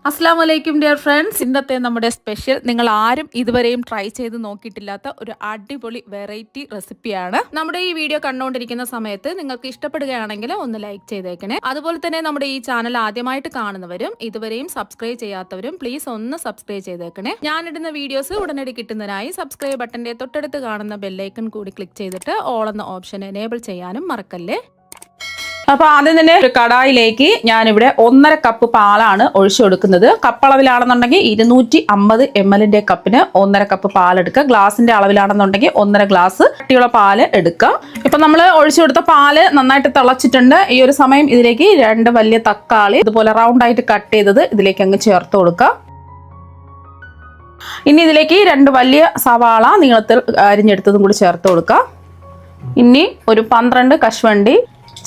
അസ്സാം വലൈക്കും dear friends. ഇന്നത്തെ നമ്മുടെ സ്പെഷ്യൽ നിങ്ങൾ ആരും ഇതുവരെയും ട്രൈ ചെയ്ത് നോക്കിയിട്ടില്ലാത്ത ഒരു അടിപൊളി വെറൈറ്റി റെസിപ്പിയാണ്. നമ്മുടെ ഈ വീഡിയോ കണ്ടുകൊണ്ടിരിക്കുന്ന സമയത്ത് നിങ്ങൾക്ക് ഇഷ്ടപ്പെടുകയാണെങ്കിൽ ഒന്ന് ലൈക്ക് ചെയ്തേക്കണേ. അതുപോലെ തന്നെ നമ്മുടെ ഈ ചാനൽ ആദ്യമായിട്ട് കാണുന്നവരും ഇതുവരെയും സബ്സ്ക്രൈബ് ചെയ്യാത്തവരും പ്ലീസ് ഒന്ന് സബ്സ്ക്രൈബ് ചെയ്തേക്കണേ. ഞാനിടുന്ന വീഡിയോസ് ഉടനടി കിട്ടുന്നതിനായി സബ്സ്ക്രൈബ് ബട്ടന്റെ തൊട്ടടുത്ത് കാണുന്ന ബെല്ലൈക്കൺ കൂടി ക്ലിക്ക് ചെയ്തിട്ട് ഓൾ എന്ന ഓപ്ഷൻ എനേബിൾ ചെയ്യാനും മറക്കല്ലേ. അപ്പോൾ ആദ്യം തന്നെ ഒരു കടായിലേക്ക് ഞാനിവിടെ 1.5 കപ്പ് പാലാണ് ഒഴിച്ചു കൊടുക്കുന്നത്. കപ്പളവിലാണെന്നുണ്ടെങ്കിൽ 250 ml കപ്പിന് 1.5 കപ്പ് പാലെടുക്കുക. ഗ്ലാസിന്റെ അളവിലാണെന്നുണ്ടെങ്കിൽ 1.5 ഗ്ലാസ് കട്ടിയുള്ള പാല് എടുക്കുക. ഇപ്പൊ നമ്മൾ ഒഴിച്ചു കൊടുത്ത പാല് നന്നായിട്ട് തിളച്ചിട്ടുണ്ട്. ഈ ഒരു സമയം ഇതിലേക്ക് 2 വലിയ തക്കാളി ഇതുപോലെ റൗണ്ട് ആയിട്ട് കട്ട് ചെയ്തത് ഇതിലേക്ക് അങ്ങ് ചേർത്ത് കൊടുക്കുക. ഇനി ഇതിലേക്ക് 2 വലിയ സവാള നീളത്തിൽ അരിഞ്ഞെടുത്തതും കൂടി ചേർത്ത് കൊടുക്കുക. ഇനി ഒരു 12 കശുവണ്ടി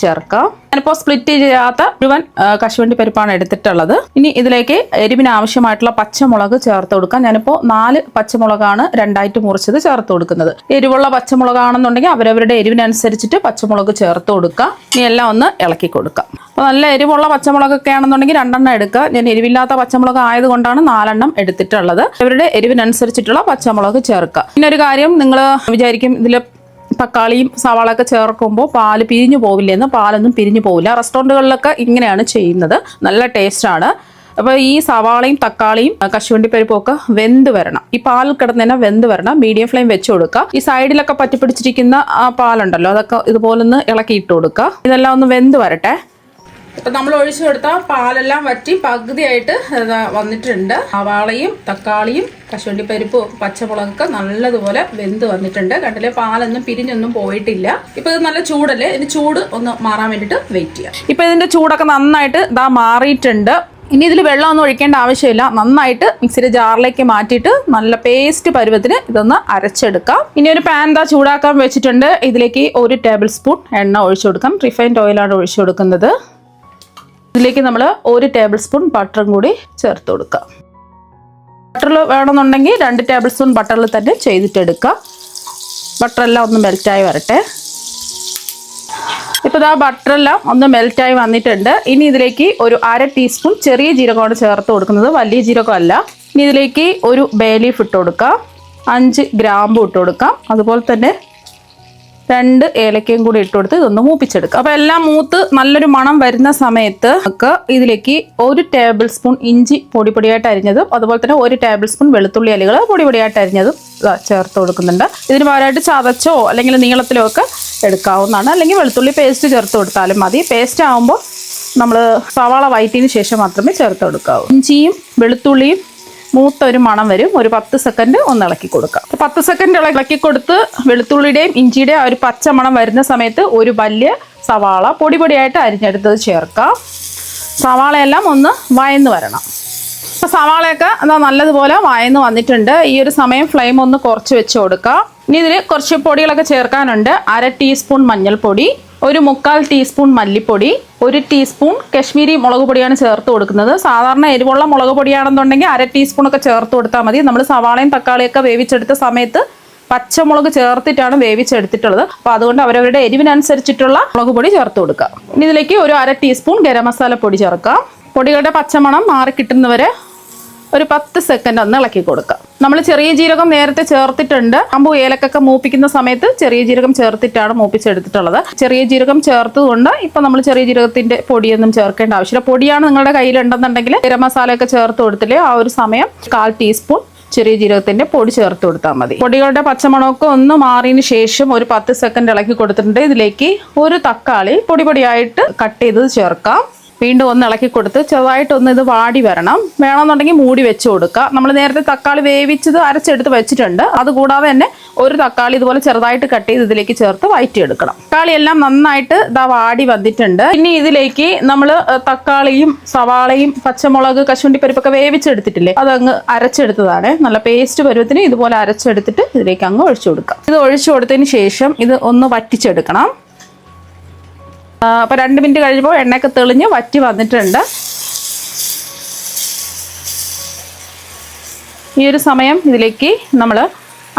ചേർക്കാം. ഞാനിപ്പോൾ സ്പ്ലിറ്റ് ചെയ്യാത്ത മുഴുവൻ കശുവണ്ടി പരിപ്പാണ് എടുത്തിട്ടുള്ളത്. ഇനി ഇതിലേക്ക് എരിവിന് ആവശ്യമായിട്ടുള്ള പച്ചമുളക് ചേർത്ത് കൊടുക്കാം. ഞാനിപ്പോൾ 4 പച്ചമുളകാണ് 2ആയിട്ട് മുറിച്ചത് ചേർത്ത് കൊടുക്കുന്നത്. എരിവുള്ള പച്ചമുളകാണെന്നുണ്ടെങ്കിൽ അവരവരുടെ എരിവിനനുസരിച്ചിട്ട് പച്ചമുളക് ചേർത്ത് കൊടുക്കുക. ഇനി എല്ലാം ഒന്ന് ഇളക്കി കൊടുക്കാം. അപ്പോൾ നല്ല എരിവുള്ള പച്ചമുളകൊക്കെ ആണെന്നുണ്ടെങ്കിൽ 2 എണ്ണം എടുക്കുക. ഞാൻ എരിവില്ലാത്ത പച്ചമുളക് ആയതുകൊണ്ടാണ് 4 എണ്ണം എടുത്തിട്ടുള്ളത്. അവരുടെ എരിവിനനുസരിച്ചിട്ടുള്ള പച്ചമുളക് ചേർക്കുക. പിന്നെ ഒരു കാര്യം നിങ്ങൾ വിചാരിക്കും ഇതിൽ തക്കാളിയും സവാളയൊക്കെ ചേർക്കുമ്പോൾ പാല് പിരിഞ്ഞു പോവില്ലെന്ന്. പാലൊന്നും പിരിഞ്ഞു പോവില്ല. റെസ്റ്റോറൻറ്റുകളിലൊക്കെ ഇങ്ങനെയാണ് ചെയ്യുന്നത്. നല്ല ടേസ്റ്റാണ്. അപ്പോൾ ഈ സവാളയും തക്കാളിയും കശുവണ്ടി പരിപ്പും ഒക്കെ വെന്ത് വരണം. ഈ പാൽ കിടന്ന് തന്നെ വെന്ത് വരണം. മീഡിയം ഫ്ലെയിം വെച്ച് കൊടുക്കുക. ഈ സൈഡിലൊക്കെ പറ്റിപ്പിടിച്ചിരിക്കുന്ന ആ പാലുണ്ടല്ലോ അതൊക്കെ ഇതുപോലെ ഒന്ന് ഇളക്കിയിട്ട് കൊടുക്കുക. ഇതെല്ലാം ഒന്ന് വെന്ത് വരട്ടെ. ഇപ്പം നമ്മൾ ഒഴിച്ചു കൊടുത്ത പാലെല്ലാം വറ്റി പകുതിയായിട്ട് വന്നിട്ടുണ്ട്. സവാളയും തക്കാളിയും കശുവണ്ടി പരിപ്പും പച്ചമുളകൊക്കെ നല്ലതുപോലെ വെന്ത് വന്നിട്ടുണ്ട്. കണ്ടില്ലേ, പാലൊന്നും പിരിഞ്ഞൊന്നും പോയിട്ടില്ല. ഇപ്പൊ ഇത് നല്ല ചൂടല്ലേ, ഇതിന് ചൂട് ഒന്ന് മാറാൻ വേണ്ടിയിട്ട് വെയിറ്റ് ചെയ്യാം. ഇപ്പൊ ഇതിന്റെ ചൂടൊക്കെ നന്നായിട്ട് മാറിയിട്ടുണ്ട്. ഇനി ഇതിൽ വെള്ളമൊന്നും ഒഴിക്കേണ്ട ആവശ്യമില്ല. നന്നായിട്ട് മിക്സിയുടെ ജാറിലേക്ക് മാറ്റിയിട്ട് നല്ല പേസ്റ്റ് പരുവത്തിന് ഇതൊന്ന് അരച്ചെടുക്കാം. ഇനി ഒരു പാൻ ചൂടാക്കാൻ വെച്ചിട്ടുണ്ട്. ഇതിലേക്ക് 1 ടേബിൾ സ്പൂൺ എണ്ണ ഒഴിച്ചു കൊടുക്കാം. റിഫൈൻഡ് ഓയിലാണ് ഒഴിച്ചു കൊടുക്കുന്നത്. ഇതിലേക്ക് നമ്മൾ 1 ടേബിൾ സ്പൂൺ ബട്ടറും കൂടി ചേർത്ത് കൊടുക്കുക. ബട്ടറിൽ വേണമെന്നുണ്ടെങ്കിൽ 2 ടേബിൾ സ്പൂൺ ബട്ടറിൽ തന്നെ ചെയ്തിട്ടെടുക്കുക. ബട്ടറെല്ലാം ഒന്ന് മെൽറ്റായി വരട്ടെ. ഇപ്പോൾ ബട്ടറെല്ലാം ഒന്ന് മെൽറ്റായി വന്നിട്ടുണ്ട്. ഇനി ഇതിലേക്ക് ഒരു 1/2 ടീസ്പൂൺ ചെറിയ ജീരകമാണ് ചേർത്ത് കൊടുക്കുന്നത്, വലിയ ജീരകമല്ല. ഇനി ഇതിലേക്ക് ഒരു ബേ ലീഫ് ഇട്ട് കൊടുക്കുക. 5 ഗ്രാമ്പു ഇട്ട് കൊടുക്കാം. അതുപോലെ തന്നെ 2 ഏലക്കയും കൂടി ഇട്ട് കൊടുത്ത് ഇതൊന്ന് മൂപ്പിച്ചെടുക്കുക. അപ്പോൾ എല്ലാം മൂത്ത് നല്ലൊരു മണം വരുന്ന സമയത്ത് നമുക്ക് ഇതിലേക്ക് 1 ടേബിൾ സ്പൂൺ ഇഞ്ചി പൊടിയായിട്ട് അരിഞ്ഞതും അതുപോലെ തന്നെ 1 ടേബിൾ സ്പൂൺ വെളുത്തുള്ളി അലികൾ പൊടിയായിട്ട് അരിഞ്ഞതും ചേർത്ത് കൊടുക്കുന്നുണ്ട്. ഇതിന് പകരമായിട്ട് ചതച്ചോ അല്ലെങ്കിൽ നീളത്തിലോ ഒക്കെ എടുക്കാവുന്നതാണ്. അല്ലെങ്കിൽ വെളുത്തുള്ളി പേസ്റ്റ് ചേർത്ത് കൊടുത്താലും മതി. പേസ്റ്റ് ആകുമ്പോൾ നമ്മൾ സവാള വഴറ്റിയതിന് ശേഷം മാത്രമേ ചേർത്ത് കൊടുക്കാവൂ. ഇഞ്ചിയും വെളുത്തുള്ളിയും മൂത്തൊരു മണം വരും. ഒരു 10 സെക്കൻഡ് ഒന്ന് ഇളക്കി കൊടുക്കാം. 10 സെക്കൻഡ് ഇളക്കി കൊടുത്ത് വെളുത്തുള്ളിയുടെയും ഇഞ്ചിയുടെയും ഒരു പച്ച മണം വരുന്ന സമയത്ത് ഒരു വലിയ സവാള പൊടിയായിട്ട് അരിഞ്ഞെടുത്തത് ചേർക്കാം. സവാളയെല്ലാം ഒന്ന് വഴന്ന് വരണം. അപ്പോൾ സവാളയൊക്കെ നല്ലതുപോലെ വഴന്ന് വന്നിട്ടുണ്ട്. ഈ ഒരു സമയം ഫ്ലെയിം ഒന്ന് കുറച്ച് വെച്ച് കൊടുക്കാം. ഇനി ഇതിൽ കുറച്ച് പൊടികളൊക്കെ ചേർക്കാനുണ്ട്. 1/2 ടീസ്പൂൺ മഞ്ഞൾപ്പൊടി, ഒരു 1/4 ടീസ്പൂൺ മല്ലിപ്പൊടി, 1 ടീസ്പൂൺ കശ്മീരി മുളക് പൊടിയാണ് ചേർത്ത് കൊടുക്കുന്നത്. സാധാരണ എരിവുള്ള മുളക് പൊടിയാണെന്നുണ്ടെങ്കിൽ 1/2 ടീസ്പൂൺ ഒക്കെ ചേർത്ത് കൊടുത്താൽ മതി. നമ്മൾ സവാളയും തക്കാളിയൊക്കെ വേവിച്ചെടുത്ത സമയത്ത് പച്ചമുളക് ചേർത്തിട്ടാണ് വേവിച്ചെടുത്തിട്ടുള്ളത്. അപ്പോൾ അതുകൊണ്ട് അവരവരുടെ എരിവിനനുസരിച്ചിട്ടുള്ള മുളക് പൊടി ചേർത്ത് കൊടുക്കുക. ഇനി ഇതിലേക്ക് ഒരു 1/2 ടീസ്പൂൺ ഗരം മസാല പൊടി ചേർക്കാം. പൊടികളുടെ പച്ചമണം മാറി കിട്ടുന്നവരെ ഒരു 10 സെക്കൻഡ് ഒന്ന് ഇളക്കി കൊടുക്കുക. നമ്മൾ ചെറിയ ജീരകം നേരത്തെ ചേർത്തിട്ടുണ്ട്. ഗ്രാമ്പു ഏലക്കൊക്കെ മൂപ്പിക്കുന്ന സമയത്ത് ചെറിയ ജീരകം ചേർത്തിട്ടാണ് മൂപ്പിച്ചെടുത്തിട്ടുള്ളത്. ചെറിയ ജീരകം ചേർത്തുകൊണ്ട് ഇപ്പം നമ്മൾ ചെറിയ ജീരകത്തിന്റെ പൊടിയൊന്നും ചേർക്കേണ്ട ആവശ്യമില്ല. പൊടിയാണ് നിങ്ങളുടെ കയ്യിലുണ്ടെന്നുണ്ടെങ്കിൽ ഗരം മസാലയൊക്കെ ചേർത്ത് കൊടുത്തില്ലേ ആ ഒരു സമയം 1/4 ടീസ്പൂൺ ചെറിയ ജീരകത്തിന്റെ പൊടി ചേർത്ത് കൊടുത്താൽ മതി. പൊടികളുടെ പച്ചമണമൊക്കെ ഒന്ന് മാറിയതിന് ശേഷം ഒരു 10 സെക്കൻഡ് ഇളക്കി കൊടുത്തിട്ടുണ്ട്. ഇതിലേക്ക് ഒരു തക്കാളി പൊടിയായിട്ട് കട്ട് ചെയ്തത് ചേർക്കാം. വീണ്ടും ഒന്ന് ഇളക്കി കൊടുത്ത് ചെറുതായിട്ടൊന്ന് ഇത് വാടി വരണം. വേണമെന്നുണ്ടെങ്കിൽ മൂടി വെച്ച് കൊടുക്കുക. നമ്മൾ നേരത്തെ തക്കാളി വേവിച്ചത് അരച്ചെടുത്ത് വെച്ചിട്ടുണ്ട്. അതുകൂടാതെ തന്നെ ഒരു തക്കാളി ഇതുപോലെ ചെറുതായിട്ട് കട്ട് ചെയ്ത് ഇതിലേക്ക് ചേർത്ത് വഴറ്റിയെടുക്കണം. തക്കാളി എല്ലാം നന്നായിട്ട് വാടി വന്നിട്ടുണ്ട്. ഇനി ഇതിലേക്ക് നമ്മൾ തക്കാളിയും സവാളയും പച്ചമുളക് കശുവണ്ടി പരിപ്പൊക്കെ വേവിച്ചെടുത്തിട്ടില്ലേ അതങ്ങ് അരച്ചെടുത്തതാണ്. നല്ല പേസ്റ്റ് പരുവത്തിന് ഇതുപോലെ അരച്ചെടുത്തിട്ട് ഇതിലേക്ക് അങ്ങ് ഒഴിച്ചു കൊടുക്കാം. ഇത് ഒഴിച്ചു കൊടുത്തതിന് ശേഷം ഇത് ഒന്ന് വറ്റിച്ചെടുക്കണം. അപ്പോൾ 2 മിനിറ്റ് കഴിയുമ്പോൾ എണ്ണയൊക്കെ തെളിഞ്ഞ് വറ്റി വന്നിട്ടുണ്ട്. ഈ ഒരു സമയം ഇതിലേക്ക് നമ്മൾ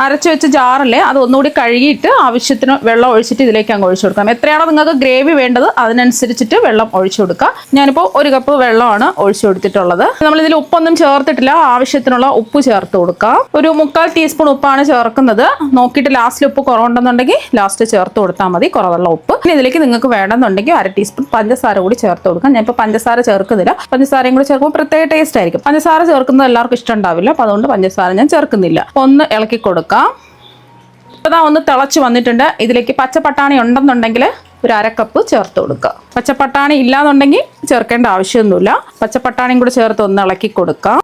അരച്ച് വെച്ച ജാറല്ലേ അത് ഒന്നുകൂടി കഴുകിയിട്ട് ആവശ്യത്തിന് വെള്ളം ഒഴിച്ചിട്ട് ഇതിലേക്ക് അങ്ങ് ഒഴിച്ചു കൊടുക്കാം. എത്രയാണോ നിങ്ങൾക്ക് ഗ്രേവി വേണ്ടത് അതിനനുസരിച്ചിട്ട് വെള്ളം ഒഴിച്ചു കൊടുക്കുക. ഞാനിപ്പോൾ 1 കപ്പ് വെള്ളമാണ് ഒഴിച്ചു കൊടുത്തിട്ടുള്ളത്. നമ്മളിതിൽ ഉപ്പൊന്നും ചേർത്തിട്ടില്ല, ആവശ്യത്തിനുള്ള ഉപ്പ് ചേർത്ത് കൊടുക്കാം. ഒരു 1/4 ടീസ്പൂൺ ഉപ്പാണ് ചേർക്കുന്നത്. നോക്കിയിട്ട് ലാസ്റ്റിൽ ഉപ്പ് കുറവുണ്ടെന്നുണ്ടെങ്കിൽ ലാസ്റ്റ് ചേർത്ത് കൊടുത്താൽ മതി, കുറവുള്ള ഉപ്പ്. ഇനി ഇതിലേക്ക് നിങ്ങൾക്ക് വേണമെന്നുണ്ടെങ്കിൽ 1/2 ടീസ്പൂൺ പഞ്ചസാര കൂടി ചേർത്ത് കൊടുക്കാം. ഞാൻ ഇപ്പോൾ പഞ്ചസാര ചേർക്കുന്നില്ല, പഞ്ചസാരയും കൂടി ചേർക്കുമ്പോൾ പ്രത്യേക ടേസ്റ്റ് ആയിരിക്കും. പഞ്ചസാര ചേർക്കുന്നത് എല്ലാവർക്കും ഇഷ്ടം ഉണ്ടാവില്ല, അപ്പോൾ അതുകൊണ്ട് പഞ്ചസാര ഞാൻ ചേർക്കുന്നില്ല. ഒന്ന് ഇളക്കി കൊടുക്കാം. ഇപ്പോൾ ഒന്ന് തിളച്ച് വന്നിട്ടുണ്ട്. ഇതിലേക്ക് പച്ചപ്പട്ടാണി ഉണ്ടെന്നുണ്ടെങ്കിൽ ഒരു 1/2 കപ്പ് ചേർത്ത് കൊടുക്കുക. പച്ചപ്പട്ടാണി ഇല്ലാന്നുണ്ടെങ്കിൽ ചേർക്കേണ്ട ആവശ്യമൊന്നുമില്ല. പച്ചപ്പട്ടാണിയും കൂടി ചേർത്ത് ഒന്ന് ഇളക്കി കൊടുക്കാം.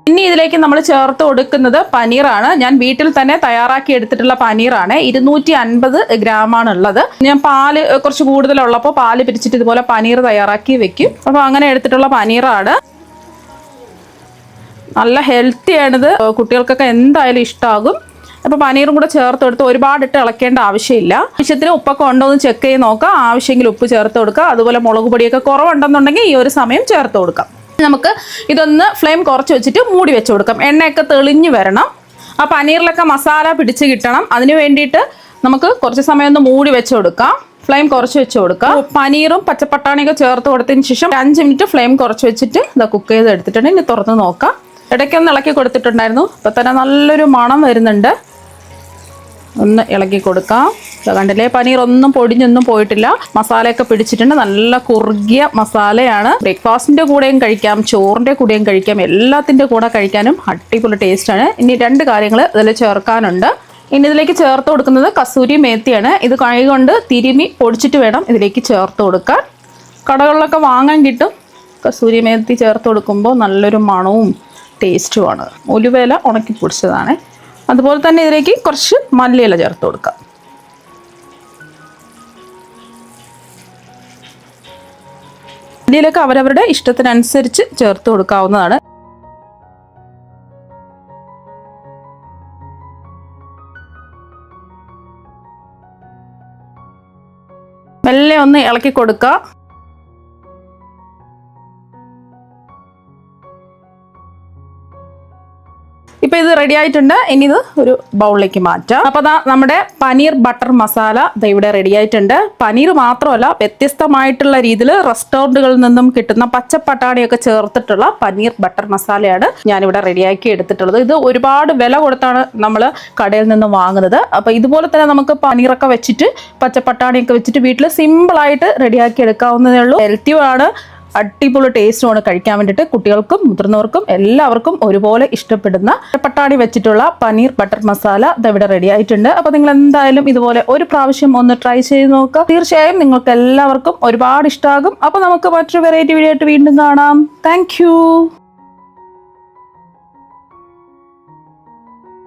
ഇനി ഇതിലേക്ക് നമ്മൾ ചേർത്ത് കൊടുക്കുന്നത് പനീറാണ്. ഞാൻ വീട്ടിൽ തന്നെ തയ്യാറാക്കി എടുത്തിട്ടുള്ള പനീറാണ്. 250 ഗ്രാമാണ് ഉള്ളത്. ഞാൻ പാല് കുറച്ച് കൂടുതലുള്ളപ്പോൾ പാല് പിരിച്ചിട്ട് ഇതുപോലെ പനീർ തയ്യാറാക്കി വെക്കും. അപ്പോൾ അങ്ങനെ എടുത്തിട്ടുള്ള പനീറാണ്. നല്ല ഹെൽത്തിയാണിത്, കുട്ടികൾക്കൊക്കെ എന്തായാലും ഇഷ്ടമാകും. അപ്പോൾ പനീറും കൂടെ ചേർത്ത് കൊടുത്ത് ഒരുപാടിട്ട് ഇളക്കേണ്ട ആവശ്യമില്ല. ആവശ്യത്തിന് ഉപ്പൊക്കെ ഉണ്ടോ എന്ന് ചെക്ക് ചെയ്ത് നോക്കുക. ആവശ്യമെങ്കിൽ ഉപ്പ് ചേർത്ത് കൊടുക്കുക. അതുപോലെ മുളക് പൊടിയൊക്കെ കുറവുണ്ടെന്നുണ്ടെങ്കിൽ ഈ ഒരു സമയം ചേർത്ത് കൊടുക്കാം. നമുക്ക് ഇതൊന്ന് ഫ്ലെയിം കുറച്ച് വെച്ചിട്ട് മൂടി വെച്ച് കൊടുക്കാം. എണ്ണയൊക്കെ തെളിഞ്ഞ് വരണം, ആ പനീറിലൊക്കെ മസാല പിടിച്ച് കിട്ടണം. അതിന് വേണ്ടിയിട്ട് നമുക്ക് കുറച്ച് സമയം ഒന്ന് മൂടി വെച്ച് കൊടുക്കാം. ഫ്ലെയിം കുറച്ച് വെച്ച് കൊടുക്കുക. പനീറും പച്ചപ്പട്ടാണിയൊക്കെ ചേർത്ത് കൊടുത്തതിന് ശേഷം 5 മിനിറ്റ് ഫ്ലെയിം കുറച്ച് വെച്ചിട്ട് ഇത് കുക്ക് ചെയ്ത് എടുത്തിട്ടുണ്ട്. ഇനി തുറന്ന് നോക്കാം. ഇടയ്ക്കൊന്ന് ഇളക്കി കൊടുത്തിട്ടുണ്ടായിരുന്നു, ഇപ്പം തന്നെ നല്ലൊരു മണം വരുന്നുണ്ട്. ഒന്ന് ഇളക്കി കൊടുക്കാം. കണ്ടില്ലേ, പനീർ ഒന്നും പൊടിഞ്ഞൊന്നും പോയിട്ടില്ല, മസാലയൊക്കെ പിടിച്ചിട്ടുണ്ട്. നല്ല കുറുകിയ മസാലയാണ്. ബ്രേക്ക്ഫാസ്റ്റിൻ്റെ കൂടെയും കഴിക്കാം, ചോറിൻ്റെ കൂടെയും കഴിക്കാം, എല്ലാത്തിൻ്റെ കൂടെ കഴിക്കാനും അടിപൊളി ടേസ്റ്റാണ്. ഇനി 2 കാര്യങ്ങൾ ഇതിൽ ചേർക്കാനുണ്ട്. ഇനി ഇതിലേക്ക് ചേർത്ത് കൊടുക്കുന്നത് കസൂരി മേത്തിയാണ്. ഇത് കൈ കൊണ്ട് തിരുമി പൊടിച്ചിട്ട് വേണം ഇതിലേക്ക് ചേർത്ത് കൊടുക്കാൻ. കടകളിലൊക്കെ വാങ്ങാൻ കിട്ടും. കസൂരി മേത്തി ചേർത്ത് കൊടുക്കുമ്പോൾ നല്ലൊരു മണവും ടേസ്റ്റുമാണ്. ഉലുവേല ഉണക്കി പൊടിച്ചതാണ്. അതുപോലെ തന്നെ ഇതിലേക്ക് കുറച്ച് മല്ലിയില ചേർത്ത് കൊടുക്കാം. മല്ലിയിലൊക്കെ അവരവരുടെ ഇഷ്ടത്തിനനുസരിച്ച് ചേർത്ത് കൊടുക്കാവുന്നതാണ്. മെല്ലെ ഒന്ന് ഇളക്കി കൊടുക്കുക. ഇപ്പോൾ ഇത് റെഡി ആയിട്ടുണ്ട്. ഇനി ഇത് ഒരു ബൗളിലേക്ക് മാറ്റാം. അപ്പോൾ അതാ നമ്മുടെ പനീർ ബട്ടർ മസാല ഇവിടെ റെഡി ആയിട്ടുണ്ട്. പനീർ മാത്രമല്ല, വ്യത്യസ്തമായിട്ടുള്ള രീതിയിൽ റെസ്റ്റോറൻറ്റുകളിൽ നിന്നും കിട്ടുന്ന പച്ചപ്പട്ടാണിയൊക്കെ ചേർത്തിട്ടുള്ള പനീർ ബട്ടർ മസാലയാണ് ഞാനിവിടെ റെഡിയാക്കി എടുത്തിട്ടുള്ളത്. ഇത് ഒരുപാട് വില കൊടുത്താണ് നമ്മൾ കടയിൽ നിന്ന് വാങ്ങുന്നത്. അപ്പോൾ ഇതുപോലെ തന്നെ നമുക്ക് പനീറൊക്കെ വെച്ചിട്ട് പച്ചപ്പട്ടാണിയൊക്കെ വെച്ചിട്ട് വീട്ടിൽ സിമ്പിളായിട്ട് റെഡിയാക്കി എടുക്കാവുന്നതേ ഉള്ളൂ. ഹെൽത്തിയുമാണ്, അടിപൊളി ടേസ്റ്റുമാണ് കഴിക്കാൻ വേണ്ടിയിട്ട്. കുട്ടികൾക്കും മുതിർന്നവർക്കും എല്ലാവർക്കും ഒരുപോലെ ഇഷ്ടപ്പെടുന്ന പട്ടാണി വെച്ചിട്ടുള്ള പനീർ ബട്ടർ മസാല ഇവിടെ റെഡി ആയിട്ടുണ്ട്. അപ്പോൾ നിങ്ങൾ എന്തായാലും ഇതുപോലെ ഒരു പ്രാവശ്യം ഒന്ന് ട്രൈ ചെയ്ത് നോക്കുക. തീർച്ചയായും നിങ്ങൾക്ക് എല്ലാവർക്കും ഒരുപാട് ഇഷ്ടമാകും. അപ്പോൾ നമുക്ക് മറ്റൊരു വെറൈറ്റി വീഡിയോ ആയിട്ട് വീണ്ടും കാണാം. താങ്ക്